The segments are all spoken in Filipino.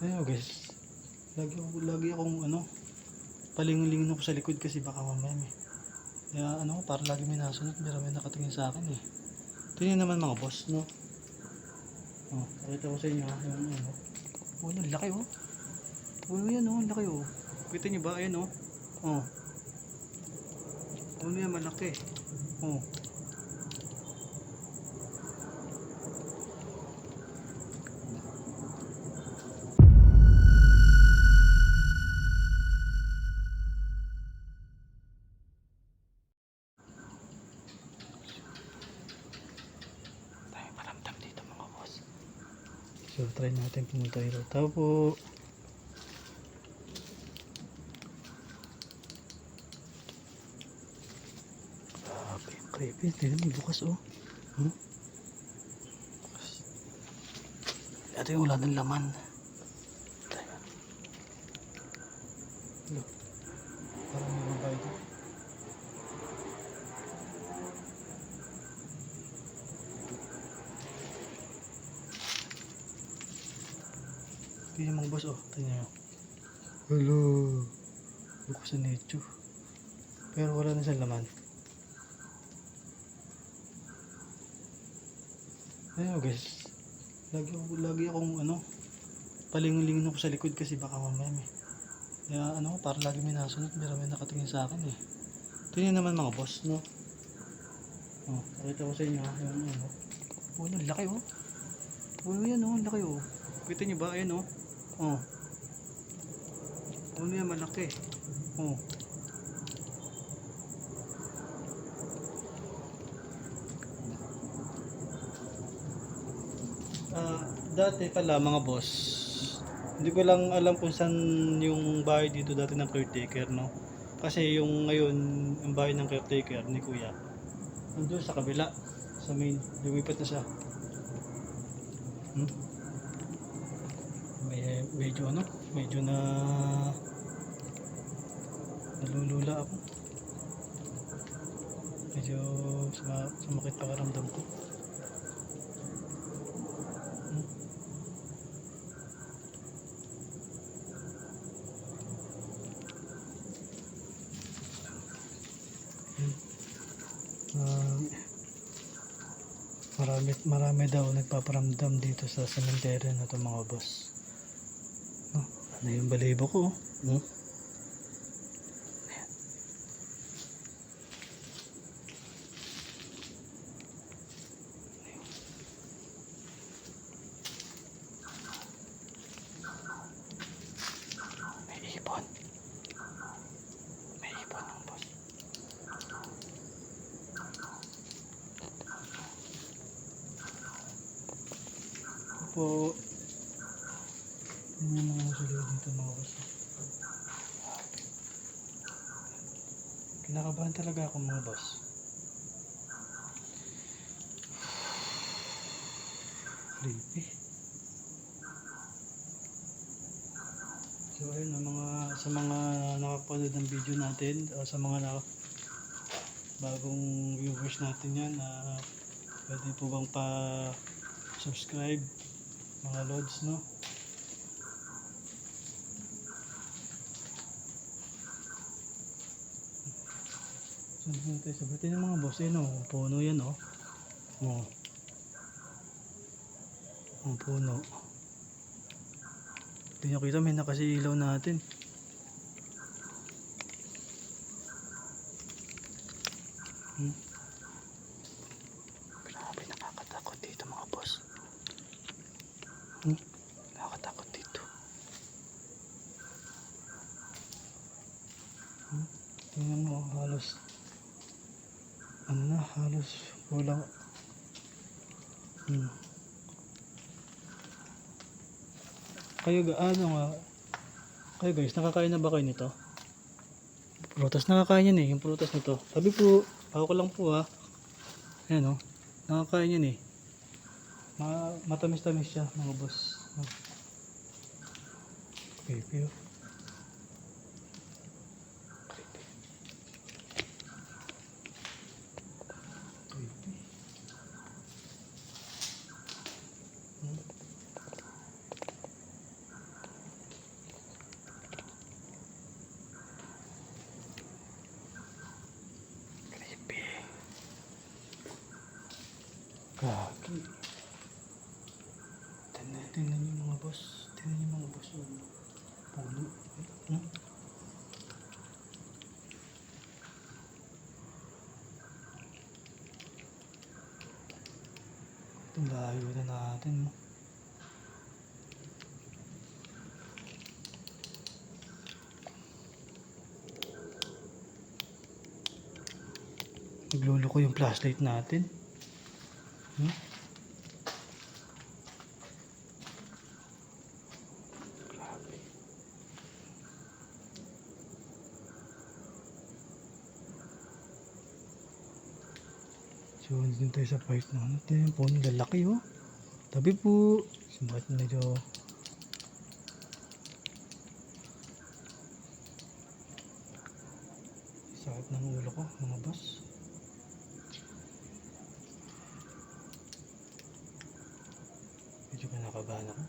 Ayun guys, lagi akong palingin-lingin ako sa likod kasi baka mamaya may, kaya parang lagi may nasunod, may nakatingin sa akin eh. Tingnan naman mga boss, no? Pakita ko sa inyo yung puno, laki oh. Puno yan oh, laki oh. Kita nyo ba? Ayan oh. Puno yan, malaki. Oh. So try natin pumunta ito. Tao po. Grabe, creepy. Tignan mo, bukas oh. Ito yung wala ng laman. Parang may babae doon. Tingnan mga boss oh. Tingnan nyo. Hello. Bukas sa necho. Pero wala na sa laman. Ayun guys. Lagi akong palingin-lingin ako sa likod kasi baka mamaya may, kaya parang lagi may nasunod, may nakatingin sa akin eh. Tingnan naman mga boss, no? Pakita ko sa inyo yung puno, laki oh. Puno yan oh, laki oh. Kita nyo ba? Ayan oh. Puno yan, malaki. Dati pala mga boss, hindi ko lang alam kung saan yung bahay dito dati ng caretaker, no? Kasi yung ngayon, yung bahay ng caretaker ni Kuya, nandun sa kabila, sa main, lumipat na siya. Medyo na nalulula ako. Medyo sumakit pakaramdam ko. Marami daw nagpaparamdam dito sa cemetery na ito mga boss. Ano yung balibo ko? May ibon mga boss. Po. Yun yung mga sulit dito mga boss. Kinakabahan talaga ako mga boss. Creepy. So ayun sa mga nakapanood ng video natin, sa mga bagong viewers natin yan, pwede po bang pa-subscribe mga lods, no? So tayo sabitin ng mga boss, puno yan oh. Ang puno. Hindi nyo kita, may nakasilaw natin. Grabe, nakakatakot dito mga boss. Nakakatakot dito. Tingnan mo, halos kulang. Kayo guys, nakakain na ba kayo nito? Prutas, nakakain yan eh, yung prutas nito. Sabi po, ako lang po ayan oh, nakakain yan eh. Matamis-tamis siya mga boss. Creepy oh. gusto puno. Hmm? Itong layo na natin. No? Nagluloko yung flashlight natin. Hmm? Grabe. So, nandun tayo sa part na natin. Puno lalaki oh. Tabi po. Sumakit na medyo. Sakit ng ulo ko mga boss. Medyo kinakabahan ako.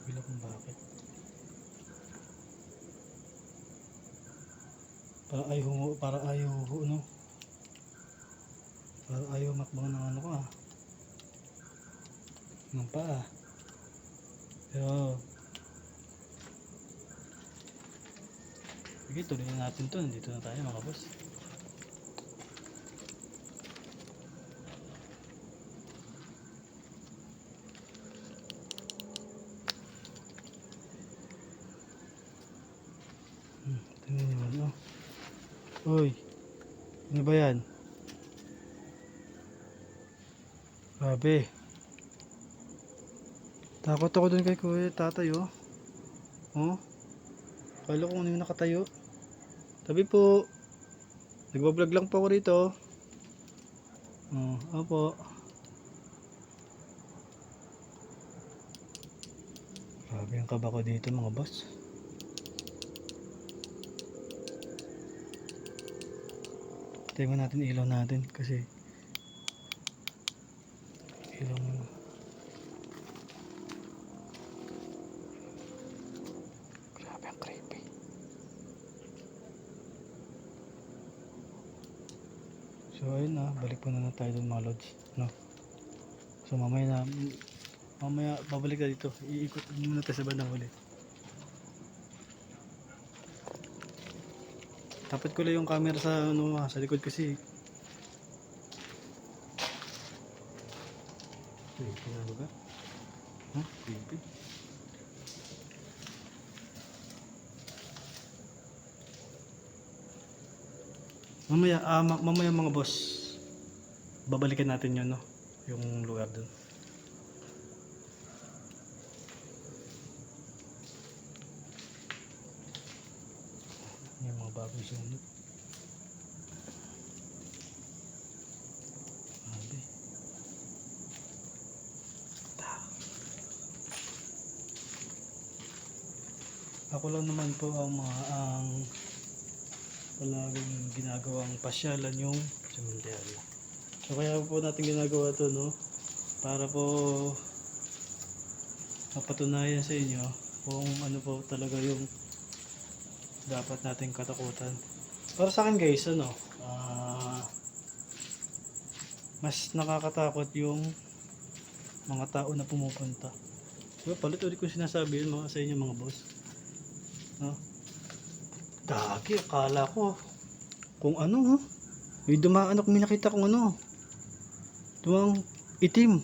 Bila kung bakit. Para ayaw no? Para ayaw makbang ng ano ko ah. Ng paa. Pero sige, tuloy na natin to. Nandito na tayo mga boss. Tingnan nyo ano. Uy, ano ba yan? Grabe. Takot ako dun kay kuya tatay oh. Oh. Kala ko ano yung nakatayo. Tabi po. Nagbablog lang po ako rito. Oh, opo. Grabe ang kaba ko dito mga boss. Tingnan natin ilaw natin kasi ilaw mo. Grabe ang creepy. So ayun na, balik po na tayo dun mga lods, no? So mamaya babalik na dito. Iikot muna tayo sa bandang huli. Tapat ko lang yung camera sa ano sa likod kasi. Creepy na ba? Huh? Creepy. Mamaya mga boss. Babalikan natin 'yon, no? Yung lugar doon. Yung mga bagong sunod. Grabe. Ako lang naman po ang palaging ginagawang pasyalan yung cemetery. So kaya po natin ginagawa to, no? Para po mapatunayan sa inyo kung ano po talaga yung dapat nating katakutan. Para sa akin guys, ano, mas nakakatakot yung mga tao na pumupunta. Diba, palit-ulit ko sinasabi yun mga sa inyo mga boss. No? Gagi, akala ko kung ano, may dumaan ako, may nakita kong ano, dumang itim.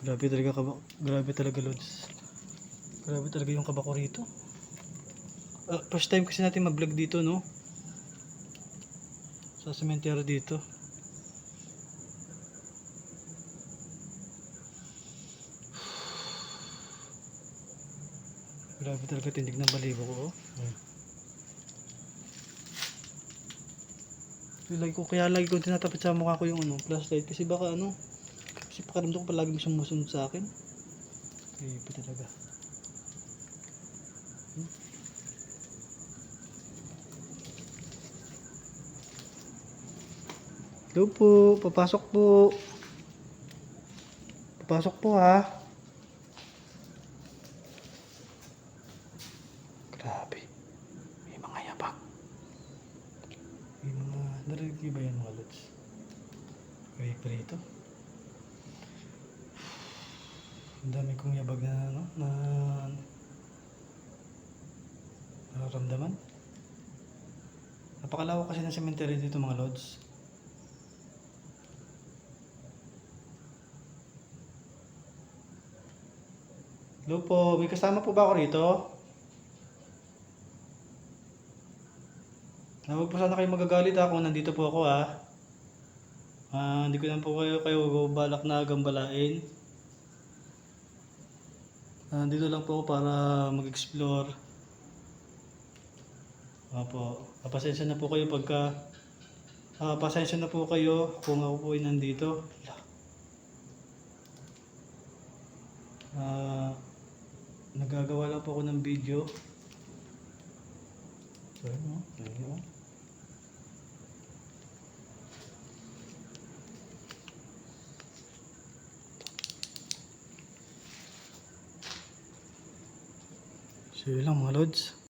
Grabe talaga lods. Grabe talaga yung kaba ko rito. First time kasi natin mag-vlog dito, no? Sa cemetery dito. Grabe talaga tindig ng balibo ko, oh. Kaya lagi ko tinatapat sa mukha ko yung ano, flashlight kasi baka ano, kasi pakaramdam ko palagi mo sumusunod sa akin. Grabe talaga. Hello po, papasok po. Papasok po ha. Grabe. May mga yabang. May mga, narinig ba yan mga lods? Creepy ito. Ang dami kong yabag na, ano, na nararamdaman. Napakalawak kasi ng cemetery dito mga lods. Hello po, may kasama po ba ako rito? Huwag po sana kayo magagalit ha kung nandito po ako ha. Hindi ko na po kayo balak na gambalain. Dito lang po ako para mag-explore. Opo, pasensya na po kayo pagka pasensya na po kayo kung ako po ay nandito. Nagagawa lang po ako ng video. So, ano? So, yun lang mga lods.